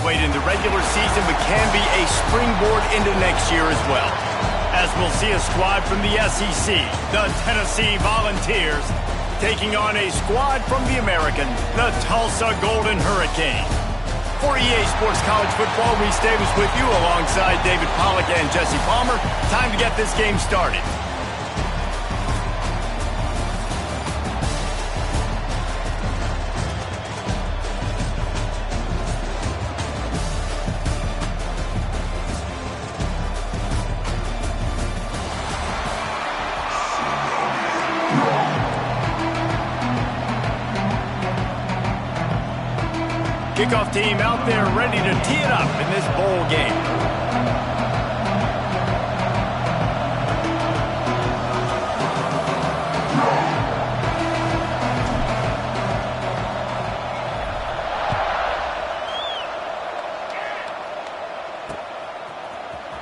played in the regular season, but can be a springboard into next year as well. As we'll see a squad from the SEC, the Tennessee Volunteers, taking on a squad from the American, the Tulsa Golden Hurricanes. For EA Sports College Football, Reese Davis with you alongside David Pollack and Jesse Palmer. Time to get this game started. Kickoff team out there ready to tee it up in this bowl game.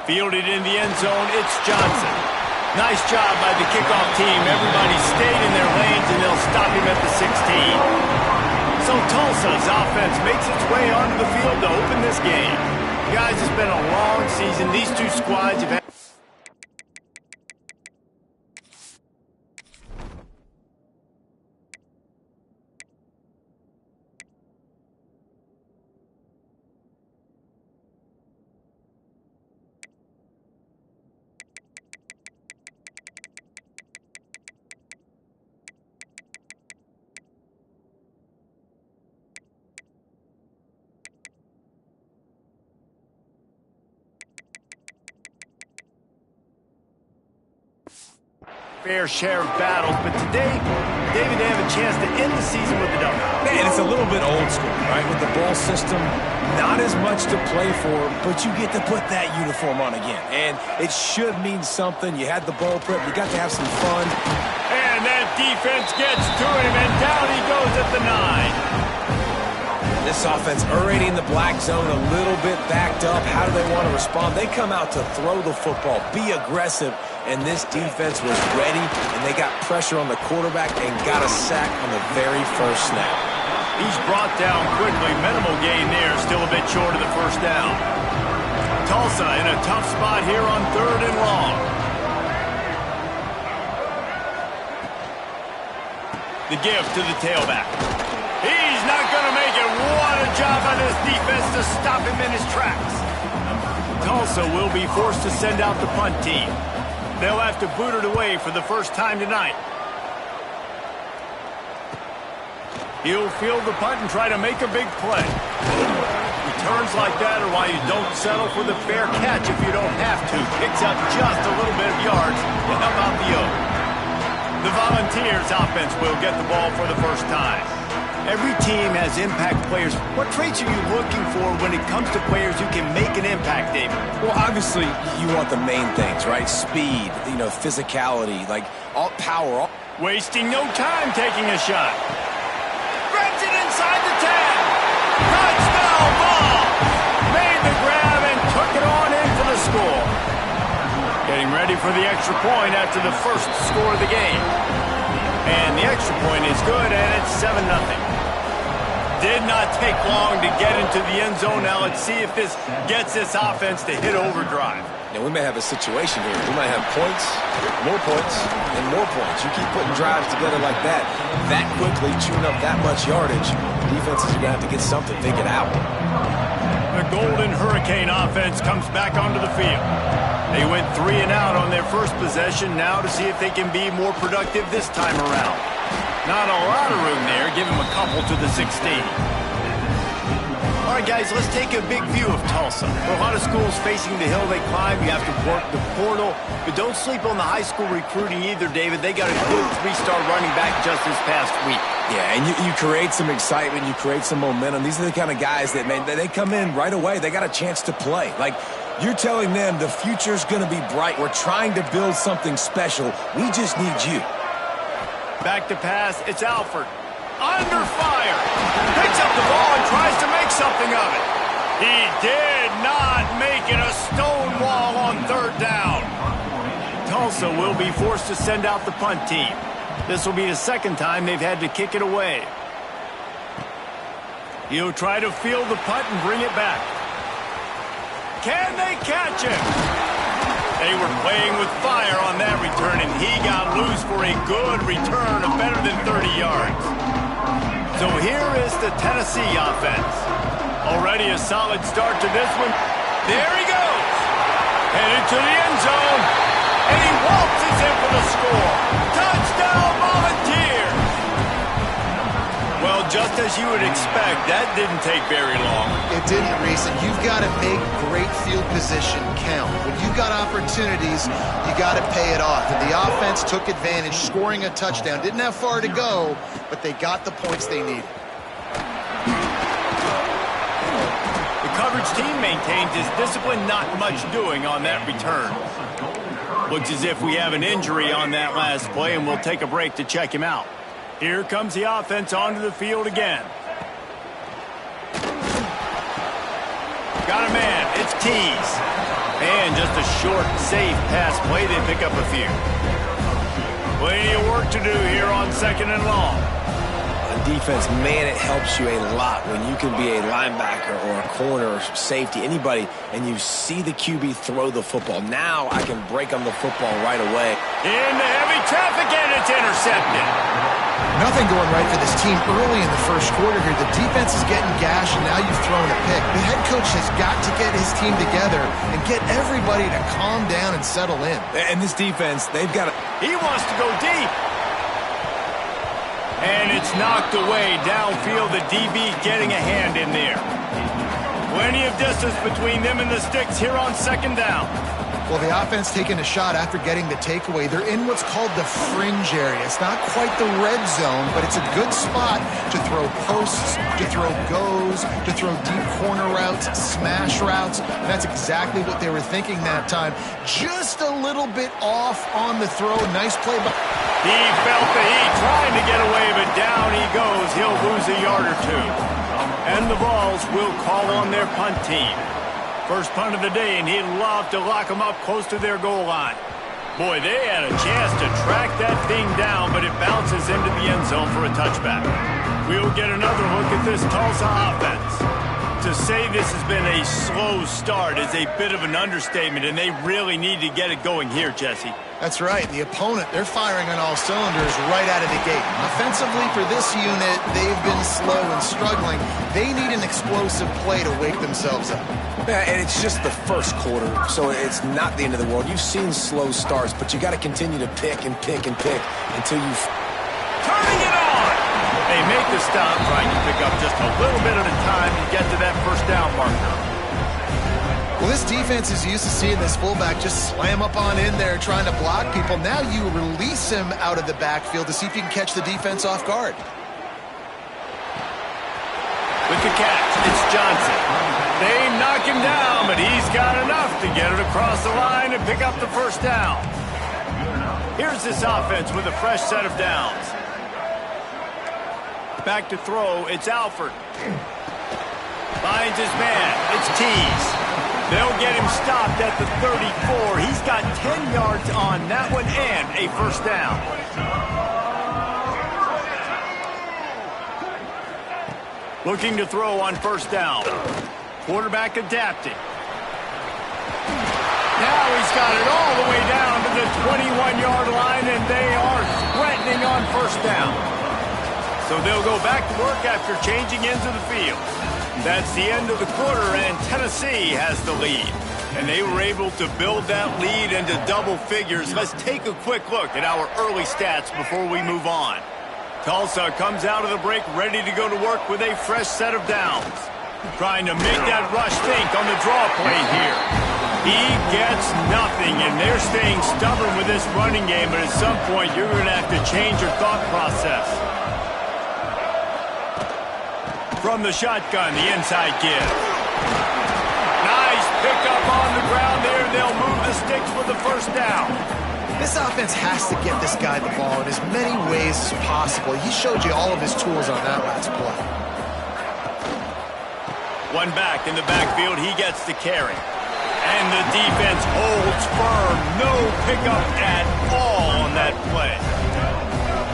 Fielded in the end zone, it's Johnson. Nice job by the kickoff team. Everybody stayed in their lanes, and they'll stop him at the 16. So Tulsa's offense makes its way onto the field to open this game. Guys, it's been a long season. These two squads have had... fair share of battles, but today, David, they have a chance to end the season with a W. Man, it's a little bit old school, right? With the bowl system, not as much to play for, but you get to put that uniform on again. And it should mean something. You had the bowl prep. You got to have some fun. And that defense gets to him, and down he goes at the 9. This offense already in the black zone, a little bit backed up. How do they want to respond? They come out to throw the football, be aggressive, and this defense was ready, and they got pressure on the quarterback and got a sack on the very first snap. He's brought down quickly. Minimal gain there, still a bit short of the first down. Tulsa in a tough spot here on 3rd and long. The give to the tailback. He's not going to make it. What a job on this defense to stop him in his tracks. Tulsa will be forced to send out the punt team. They'll have to boot it away for the first time tonight. He'll field the punt and try to make a big play. Returns like that are why you don't settle for the fair catch if you don't have to. Picks up just a little bit of yards to help out the Oak. The Volunteers offense will get the ball for the first time. Every team has impact players. What traits are you looking for when it comes to players who can make an impact, David? Well, obviously, you want the main things, right? Speed, physicality, like all power. Wasting no time taking a shot. Grabs it inside the 10. Touchdown ball. Made the grab and took it on in for the score. Getting ready for the extra point after the first score of the game. And the extra point is good, and it's 7-0. Did not take long to get into the end zone. Now let's see if this gets this offense to hit overdrive. Now we may have a situation here. We might have points, and more points. You keep putting drives together like that quickly, chewing up that much yardage, defenses are going to have to get something figured out. The Golden Hurricane offense comes back onto the field. They went 3 and out on their first possession. Now to see if they can be more productive this time around. Not a lot of room there. Give him a couple to the 16. All right, guys, let's take a big view of Tulsa. For a lot of schools facing the hill they climb, you have to work the portal. But don't sleep on the high school recruiting either, David. They got a good 3-star running back just this past week. Yeah, and you create some excitement. You create some momentum. These are the kind of guys that, man, they come in right away. They got a chance to play. Like, you're telling them the future's going to be bright. We're trying to build something special. We just need you. Back to pass. It's Alford. Under fire. Picks up the ball and tries to make something of it. He did not make it. A stone wall on 3rd down. Tulsa will be forced to send out the punt team. This will be the second time they've had to kick it away. He'll try to field the punt and bring it back. Can they catch him? They were playing with fire on that return, and he got loose for a good return of better than 30 yards. So here is the Tennessee offense. Already a solid start to this one. There he goes. Headed to the end zone. And he waltzes in for the score. Touchdown, Volunteers! Well, just as you would expect, that didn't take very long. It didn't, Reese, and you've got to make great field position count. When you've got opportunities, you got to pay it off. And the offense took advantage, scoring a touchdown. Didn't have far to go, but they got the points they needed. The coverage team maintains his discipline, not much doing on that return. Looks as if we have an injury on that last play, and we'll take a break to check him out. Here comes the offense onto the field again. Got a man. It's Tease. And just a short, safe pass play. They pick up a few. Plenty of work to do here on 2nd and long. On defense, man, it helps you a lot when you can be a linebacker or a corner or safety, anybody, and you see the QB throw the football. Now I can break on the football right away. Into heavy traffic, and it's intercepted. Nothing going right for this team early in the first quarter here. The defense is getting gashed, and now you've thrown a pick. The head coach has got to get his team together and get everybody to calm down and settle in. And this defense, they've got to... He wants to go deep. And it's knocked away downfield. The DB getting a hand in there. Plenty of distance between them and the sticks here on 2nd down. Well, the offense taking a shot after getting the takeaway. They're in what's called the fringe area. It's not quite the red zone, but it's a good spot to throw posts, to throw goes, to throw deep corner routes, smash routes. And that's exactly what they were thinking that time. Just a little bit off on the throw. Nice play. He felt the heat trying to get away, but down he goes. He'll lose a yard or two. And the Vols will call on their punt team. First punt of the day, and he'd love to lock them up close to their goal line. Boy, they had a chance to track that thing down, but it bounces into the end zone for a touchback. We'll get another look at this Tulsa offense. To say this has been a slow start is a bit of an understatement, and they really need to get it going here, Jesse. That's right. The opponent, they're firing on all cylinders right out of the gate. Offensively, for this unit, they've been slow and struggling. They need an explosive play to wake themselves up. Yeah, and it's just the first quarter, so it's not the end of the world. You've seen slow starts, but you got to continue to pick and pick and pick until you... Turning it on! They make the stop, trying to pick up just a little bit at a time to get to that first down marker. Well, this defense is used to seeing this fullback just slam up on in there trying to block people. Now you release him out of the backfield to see if you can catch the defense off guard. With the catch, it's Johnson. They knock him down, but he's got enough to get it across the line and pick up the first down. Here's this offense with a fresh set of downs. Back to throw, it's Alford. Finds his man, it's Tease. They'll get him stopped at the 34. He's got 10 yards on that one and a first down. Looking to throw on first down. Quarterback adapting. Now he's got it all the way down to the 21-yard line, and they are threatening on first down. So they'll go back to work after changing into the field. That's the end of the quarter, and Tennessee has the lead. And they were able to build that lead into double figures. Let's take a quick look at our early stats before we move on. Tulsa comes out of the break ready to go to work with a fresh set of downs. Trying to make that rush think on the draw play here. He gets nothing, and they're staying stubborn with this running game, but at some point you're going to have to change your thought process. From the shotgun, the inside give. Nice pickup on the ground there. They'll move the sticks with the first down. This offense has to get this guy the ball in as many ways as possible. He showed you all of his tools on that last play. One back in the backfield. He gets the carry. And the defense holds firm. No pickup at all on that play.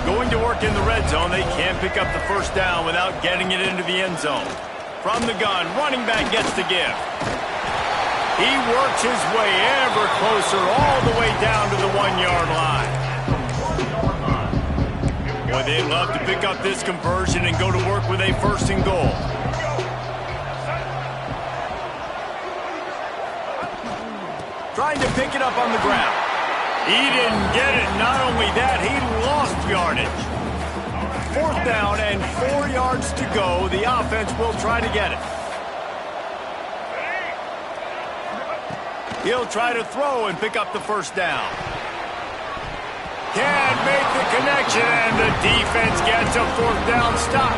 Going to work in the red zone. They can't pick up the first down without getting it into the end zone. From the gun, running back gets the give. He works his way ever closer all the way down to the 1-yard line. Boy, they'd love to pick up this conversion and go to work with a 1st and goal. Trying to pick it up on the ground. He didn't get it. Not only that, he lost yardage. 4th down and 4 yards to go. The offense will try to get it. He'll try to throw and pick up the 1st down. Can't make the connection, and the defense gets a 4th down stop.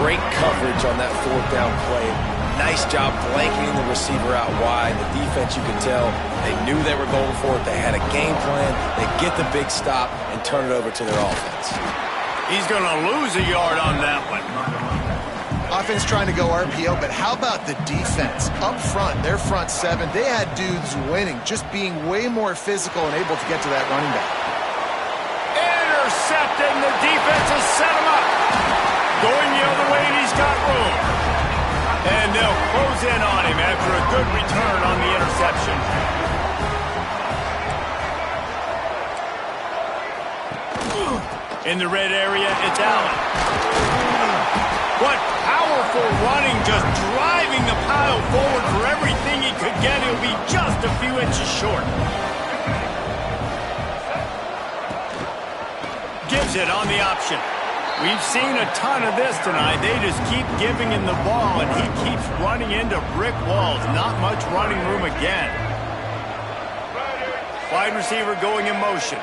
Great coverage on that 4th down play. Nice job blanketing the receiver out wide. The defense, you can tell, they knew they were going for it. They had a game plan. They get the big stop and turn it over to their offense. He's going to lose a yard on that one. Offense trying to go RPO, but how about the defense? Up front, their front 7, they had dudes winning, just being way more physical and able to get to that running back. Intercepted, and the defense has set him up. Going the other way, and he's got room. And they'll close in on him after a good return on the interception. In the red area, it's Allen. What powerful running, just driving the pile forward for everything he could get. He'll be just a few inches short. Gives it on the option. We've seen a ton of this tonight. They just keep giving him the ball, and he keeps running into brick walls. Not much running room again. Wide receiver going in motion.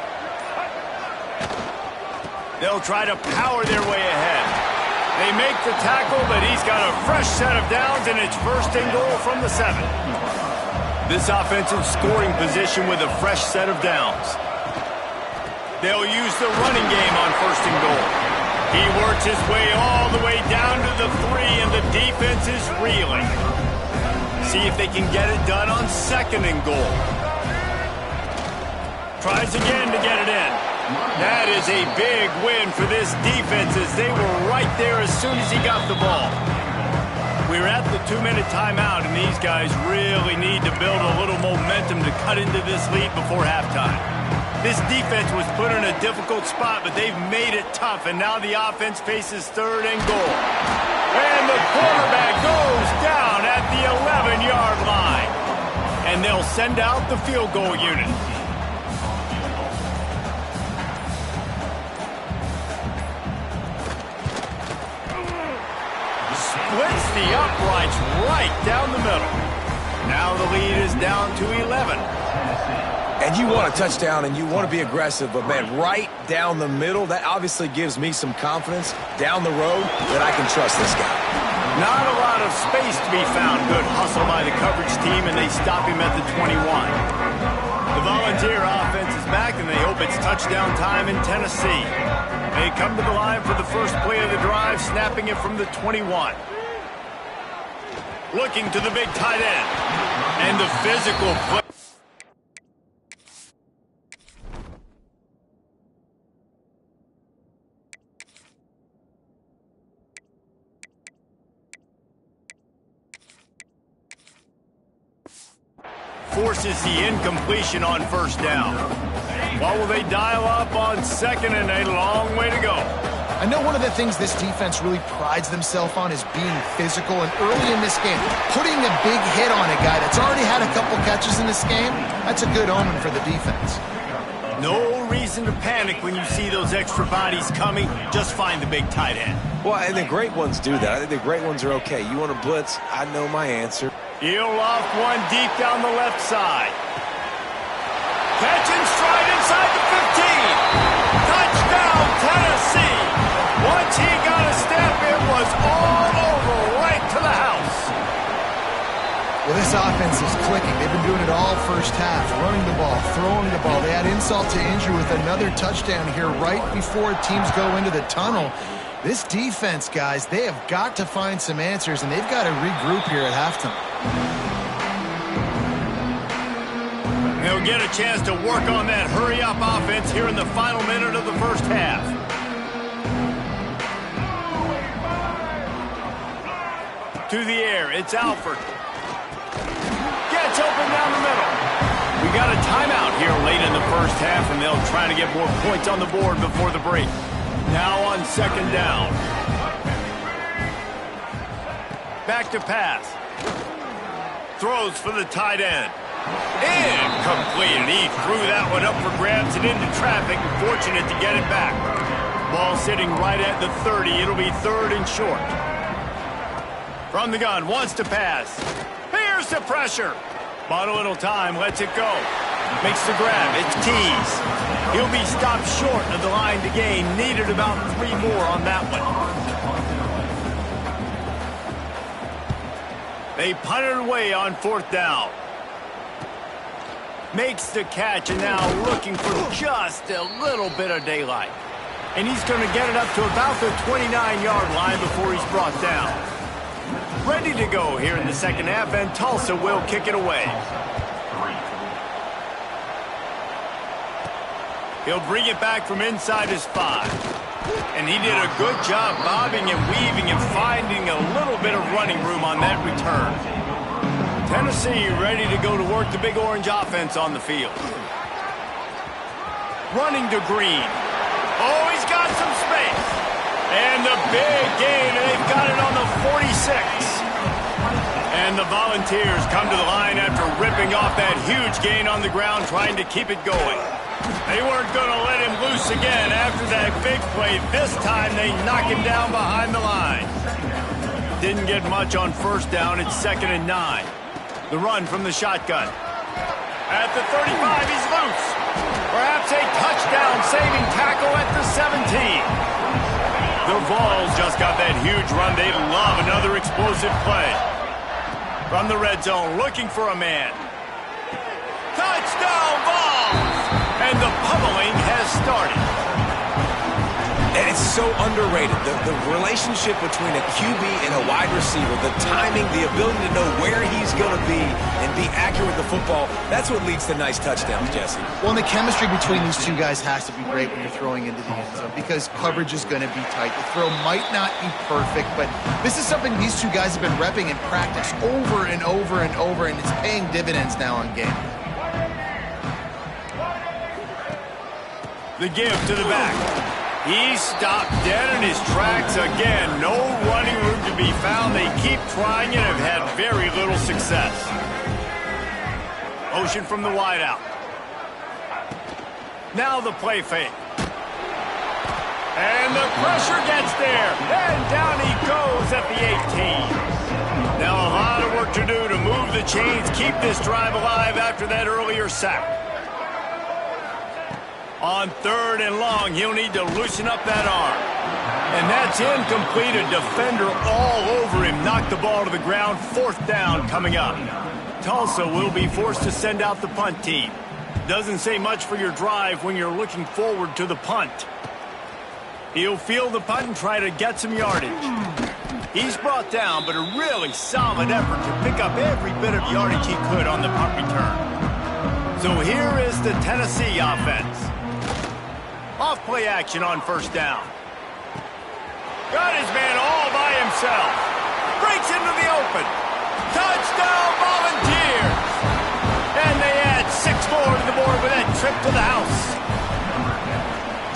They'll try to power their way ahead. They make the tackle, but he's got a fresh set of downs, and it's 1st and goal from the 7. This offensive scoring position with a fresh set of downs. They'll use the running game on 1st and goal. He works his way all the way down to the 3, and the defense is reeling. See if they can get it done on 2nd and goal. Tries again to get it in. That is a big win for this defense, as they were right there as soon as he got the ball. We're at the 2-minute timeout, and these guys really need to build a little momentum to cut into this lead before halftime. This defense was put in a difficult spot, but they've made it tough, and now the offense faces 3rd and goal. And the quarterback goes down at the 11-yard line. And they'll send out the field goal unit. Splits the uprights right down the middle. Now the lead is down to 11. And you want a touchdown and you want to be aggressive, but man, right down the middle, that obviously gives me some confidence down the road that I can trust this guy. Not a lot of space to be found. Good hustle by the coverage team, and they stop him at the 21. The Volunteer offense is back, and they hope it's touchdown time in Tennessee. They come to the line for the first play of the drive, snapping it from the 21. Looking to the big tight end. And the physical play. Forces the incompletion on 1st down. What will they dial up on 2nd, and a long way to go? I know one of the things this defense really prides themselves on is being physical, and early in this game, putting a big hit on a guy that's already had a couple catches in this game, that's a good omen for the defense. No reason to panic when you see those extra bodies coming. Just find the big tight end. Well, and the great ones do that. I think the great ones are okay. You want to blitz? I know my answer. He'll loft one deep down the left side. Catch and stride inside the 15. Touchdown, Tennessee. Once he got a step, it was all over, right to the house. Well, this offense is clicking. They've been doing it all first half, running the ball, throwing the ball. They had insult to injury with another touchdown here right before teams go into the tunnel. This defense, guys, they have got to find some answers, and they've got to regroup here at halftime. He'll get a chance to work on that hurry-up offense here in the final minute of the first half. To the air, it's Alford. Gets open down the middle. We got a timeout here late in the first half, and they'll try to get more points on the board before the break. Now on second down. Back to pass. Throws for the tight end. Incomplete. He threw that one up for grabs and into traffic. Fortunate to get it back. Ball sitting right at the 30. It'll be third and short. From the gun, wants to pass. Here's the pressure. Bought a little time, lets it go. Makes the grab. It's Tease. He'll be stopped short of the line to gain. Needed about 3 more on that one. They punt it away on fourth down. Makes the catch, and now looking for just a little bit of daylight. And he's going to get it up to about the 29-yard line before he's brought down. Ready to go here in the second half, and Tulsa will kick it away. He'll bring it back from inside his 5. And he did a good job bobbing and weaving and finding a little bit of running room on that return. Tennessee ready to go to work the Big Orange offense on the field. Running to Green. Oh, he's got some space. And the big gain, and they've got it on the 46. And the Volunteers come to the line after ripping off that huge gain on the ground, trying to keep it going. They weren't going to let him loose again after that big play. This time they knock him down behind the line. Didn't get much on first down. It's 2nd and 9. The run from the shotgun. At the 35, he's loose. Perhaps a touchdown-saving tackle at the 17. The Vols just got that huge run. They love another explosive play. From the red zone, looking for a man. Touchdown, Vols! And the pummeling has started. And it's so underrated. The relationship between a QB and a wide receiver, the timing, the ability to know where he's going to be and be accurate with the football, that's what leads to nice touchdowns, Jesse. Well, and the chemistry between these two guys has to be great when you're throwing into the end zone because coverage is going to be tight. The throw might not be perfect, but this is something these two guys have been repping in practice over and over and over, and it's paying dividends now on game. The give to the back. He stopped dead in his tracks again. No running room to be found. They keep trying and have had very little success. Motion from the wideout. Now the play fake. And the pressure gets there. And down he goes at the 18. Now a lot of work to do to move the chains, keep this drive alive after that earlier sack. On 3rd and long, he'll need to loosen up that arm. And that's incomplete. A defender all over him. Knocked the ball to the ground. 4th down coming up. Tulsa will be forced to send out the punt team. Doesn't say much for your drive when you're looking forward to the punt. He'll field the punt and try to get some yardage. He's brought down, but a really solid effort to pick up every bit of yardage he could on the punt return. So here is the Tennessee offense. Off play action on 1st down. Got his man all by himself. Breaks into the open. Touchdown, Volunteers! And they add 6 more to the board with that trip to the house.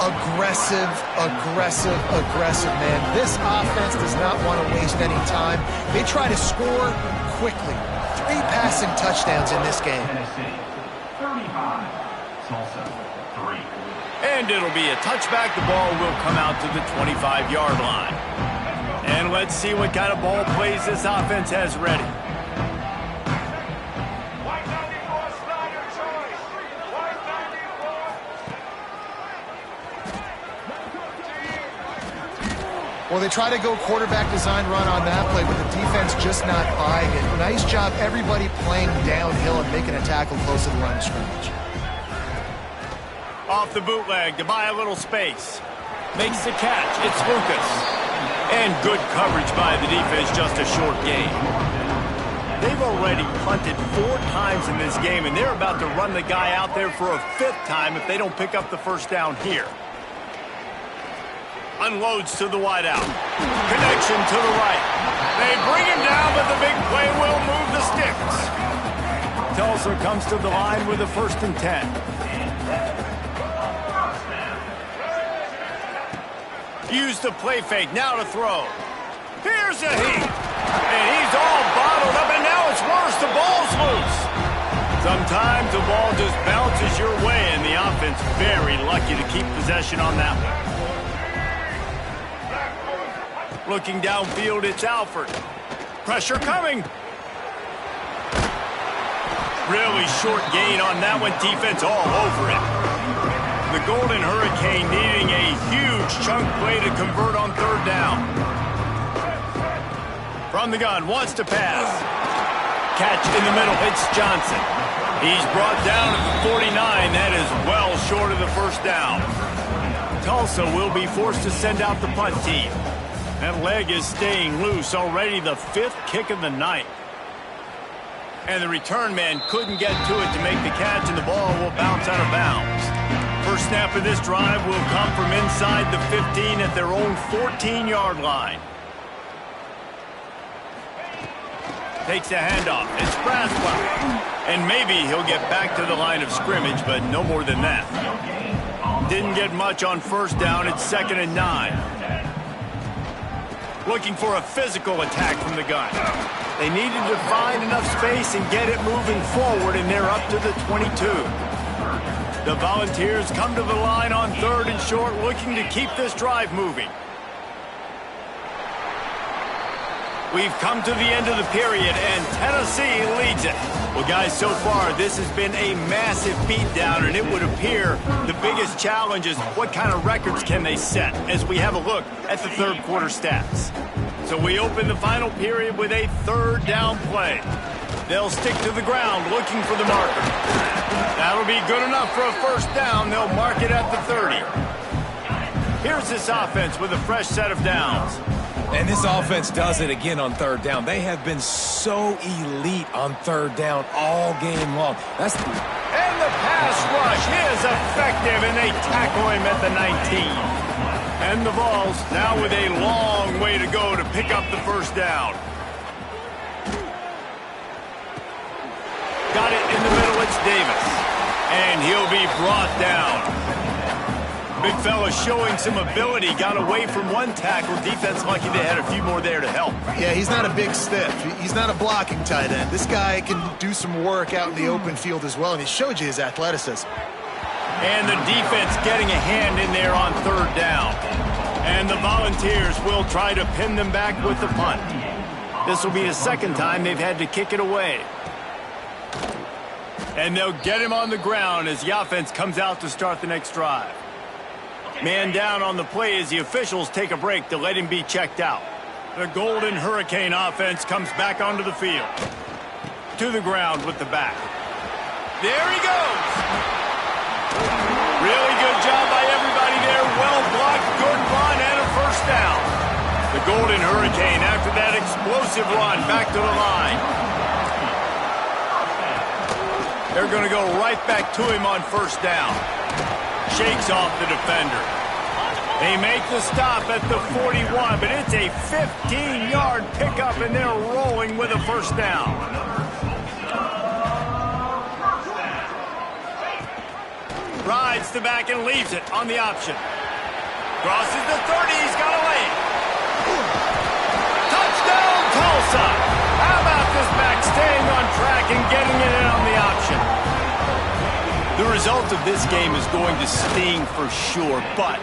Aggressive, aggressive, aggressive, man. This offense does not want to waste any time. They try to score quickly. 3 passing touchdowns in this game. 35, Tulsa, 3. And it'll be a touchback. The ball will come out to the 25-yard line. And let's see what kind of ball plays this offense has ready. Well, they try to go quarterback design run on that play, but the defense just not buying it. Nice job, everybody playing downhill and making a tackle close to the line of scrimmage. Off the bootleg to buy a little space. Makes the catch. It's Lucas. And good coverage by the defense, just a short gain. They they've already punted 4 times in this game, and they're about to run the guy out there for a 5th time if they don't pick up the first down here. Unloads to the wideout. Connection to the right. They bring him down, but the big play will move the sticks. Tulsa comes to the line with a 1st and 10. Use the play fake, now to throw. Here's a heat. And he's all bottled up, and now it's worse. The ball's loose. Sometimes the ball just bounces your way, and the offense very lucky to keep possession on that one. Looking downfield, it's Alford. Pressure coming. Really short gain on that one. Defense all over it. The Golden Hurricane needing a huge chunk play to convert on 3rd down. From the gun, wants to pass. Catch in the middle, it's Johnson. He's brought down at the 49. That is well short of the 1st down. Tulsa will be forced to send out the punt team. That leg is staying loose, already the 5th kick of the night. And the return man couldn't get to it to make the catch, and the ball will bounce out of bounds. First snap of this drive will come from inside the 15 at their own 14-yard line. Takes a handoff. It's Braswell. And maybe he'll get back to the line of scrimmage, but no more than that. Didn't get much on 1st down. It's 2nd and 9. Looking for a physical attack from the gun. They needed to find enough space and get it moving forward, and they're up to the 22. The Volunteers come to the line on 3rd and short, looking to keep this drive moving. We've come to the end of the period, and Tennessee leads it. Well, guys, so far, this has been a massive beatdown, and it would appear the biggest challenge is what kind of records can they set as we have a look at the 3rd quarter stats. So we open the final period with a 3rd down play. They'll stick to the ground looking for the marker. That'll be good enough for a 1st down. They'll mark it at the 30. Here's this offense with a fresh set of downs. And this offense does it again on 3rd down. They have been so elite on 3rd down all game long. And the pass rush is effective, and they tackle him at the 19. And the Vols now with a long way to go to pick up the 1st down. Got it in the middle, it's Davis. And he'll be brought down. Big fella showing some ability, got away from one tackle. Defense lucky they had a few more there to help. Yeah, he's not a big stiff. He's not a blocking tight end. This guy can do some work out in the open field as well, and he showed you his athleticism. And the defense getting a hand in there on 3rd down. And the Volunteers will try to pin them back with the punt. This will be the 2nd time they've had to kick it away. And they'll get him on the ground as the offense comes out to start the next drive. Man down on the play as the officials take a break to let him be checked out. The Golden Hurricane offense comes back onto the field. To the ground with the back. There he goes. Really good job by everybody there. Well blocked, good run, and a 1st down. The Golden Hurricane, after that explosive run, back to the line. They're going to go right back to him on 1st down. Shakes off the defender. They make the stop at the 41, but it's a 15-yard pickup, and they're rolling with a 1st down. Rides the back and leaves it on the option. Crosses the 30, he's got to lay it. Touchdown, Tulsa! How about this back staying on track and getting it in on the option? The result of this game is going to sting for sure, but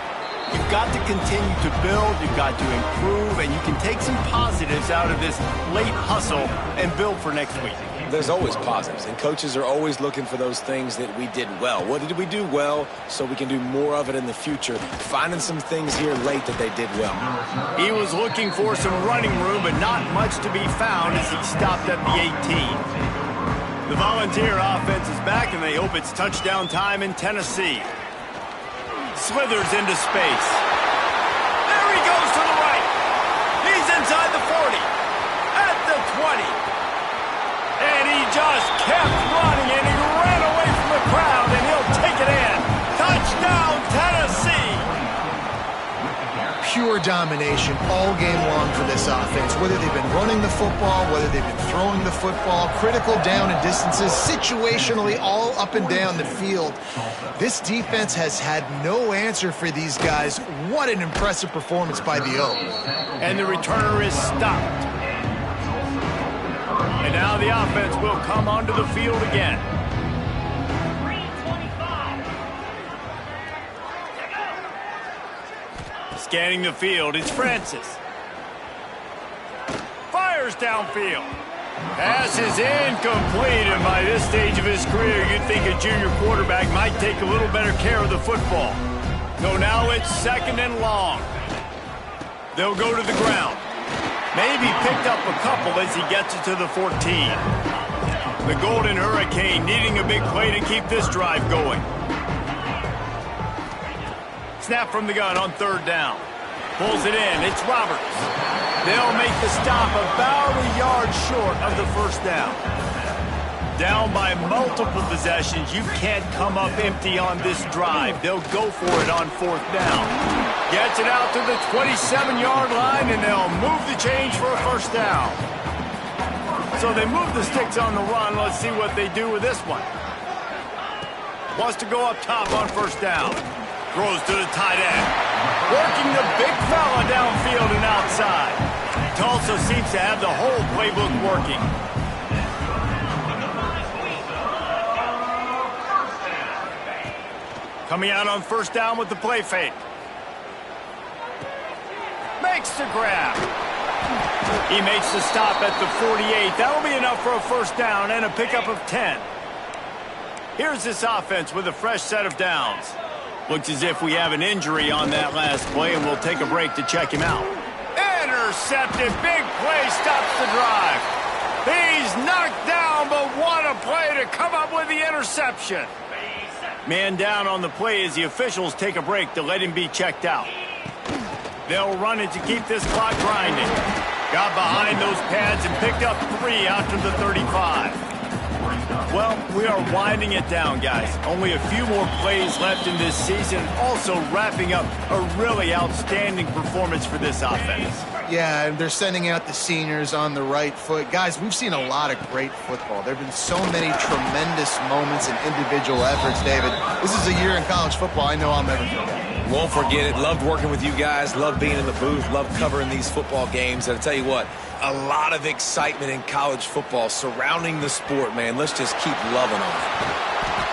you've got to continue to build, you've got to improve, and you can take some positives out of this late hustle and build for next week. There's always positives, and coaches are always looking for those things that we did well. What did we do well so we can do more of it in the future? Finding some things here late that they did well. He was looking for some running room, but not much to be found as he stopped at the 18. The Volunteer offense is back, and they hope it's touchdown time in Tennessee. Slithers into space. There he goes to the right. He's inside the 40. At the 20. just kept running, and he ran away from the crowd, and he'll take it in. Touchdown, Tennessee! Pure domination all game long for this offense. Whether they've been running the football, whether they've been throwing the football, critical down and distances, situationally all up and down the field. This defense has had no answer for these guys. What an impressive performance by the O. And the returner is stopped. And now the offense will come onto the field again. Scanning the field, it's Francis. Fires downfield. Pass is incomplete, and by this stage of his career, you'd think a junior quarterback might take a little better care of the football. So now it's 2nd and long. They'll go to the ground. Maybe picked up a couple as he gets it to the 14. The Golden Hurricane needing a big play to keep this drive going. Snap from the gun on 3rd down. Pulls it in. It's Roberts. They'll make the stop about a yard short of the 1st down. Down by multiple possessions. You can't come up empty on this drive. They'll go for it on 4th down. Gets it out to the 27-yard line, and they'll move the change for a 1st down. So they move the sticks on the run. Let's see what they do with this one. Wants to go up top on 1st down. Throws to the tight end. Working the big fella downfield and outside. Tulsa seems to have the whole playbook working. Coming out on 1st down with the play fake. Makes the grab. He makes the stop at the 48. That'll be enough for a 1st down and a pickup of 10. Here's this offense with a fresh set of downs. Looks as if we have an injury on that last play, and we'll take a break to check him out. Intercepted. Big play stops the drive. He's knocked down, but what a play to come up with the interception. Man down on the play as the officials take a break to let him be checked out. They'll run it to keep this clock grinding. Got behind those pads and picked up 3 out to the 35. Well, we are winding it down, guys. Only a few more plays left in this season. Also wrapping up a really outstanding performance for this offense. Yeah, they're sending out the seniors on the right foot. Guys, we've seen a lot of great football. There have been so many tremendous moments and individual efforts, David. This is a year in college football I know I'll never forget. Won't forget it. Loved working with you guys. Loved being in the booth. Loved covering these football games. And I'll tell you what, a lot of excitement in college football surrounding the sport, man. Let's just keep loving on it.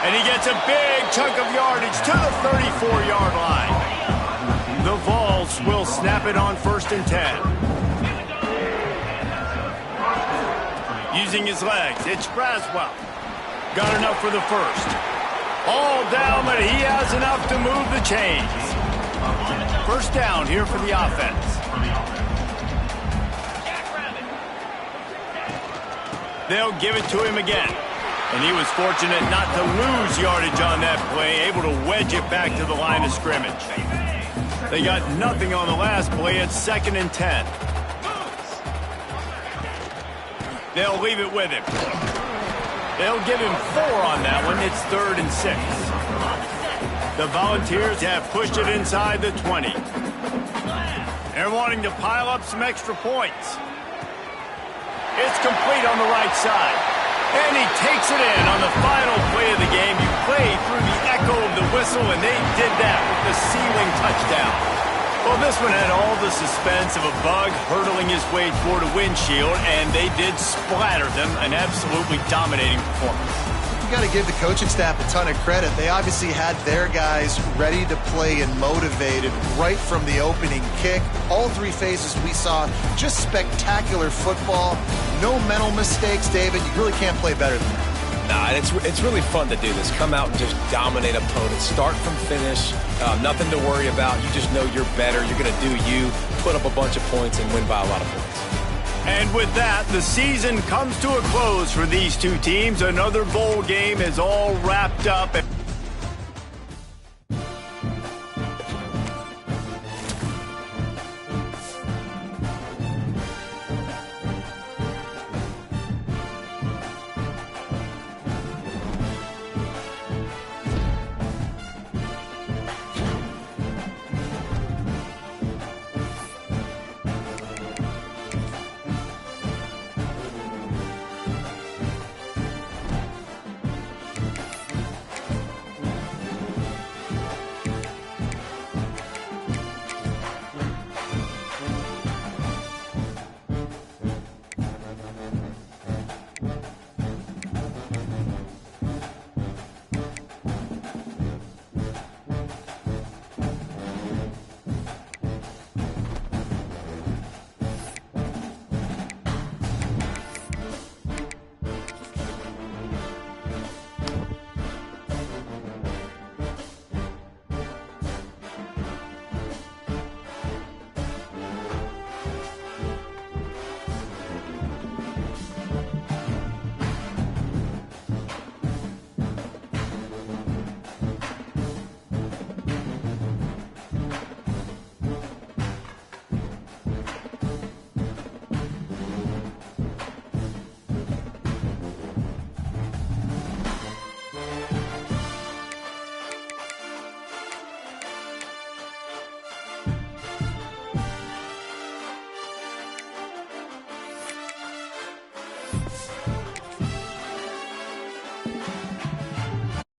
And he gets a big chunk of yardage to the 34-yard line. The Vols will snap it on 1st and 10. Using his legs, it's Braswell. Got enough for the 1st. All down, but he has enough to move the chains. 1st down here for the offense. They'll give it to him again. And he was fortunate not to lose yardage on that play, able to wedge it back to the line of scrimmage. They got nothing on the last play. It's 2nd and 10. They'll leave it with him. They'll give him 4 on that one. It's 3rd and 6. The Volunteers have pushed it inside the 20. They're wanting to pile up some extra points. It's complete on the right side. And he takes it in on the final play of the game. You play through the echo of the whistle, and they did that with the ceiling touchdown. Well, this one had all the suspense of a bug hurtling his way toward a windshield, and they did splatter them. An absolutely dominating performance. You got to give the coaching staff a ton of credit. They obviously had their guys ready to play and motivated right from the opening kick. All 3 phases we saw just spectacular football. No mental mistakes, David. You really can't play better than that. Nah, it's really fun to do this. Come out and just dominate opponents. Start from finish. Nothing to worry about. You just know you're better. You're going to do you, put up a bunch of points, and win by a lot of points. And with that, the season comes to a close for these two teams. Another bowl game is all wrapped up.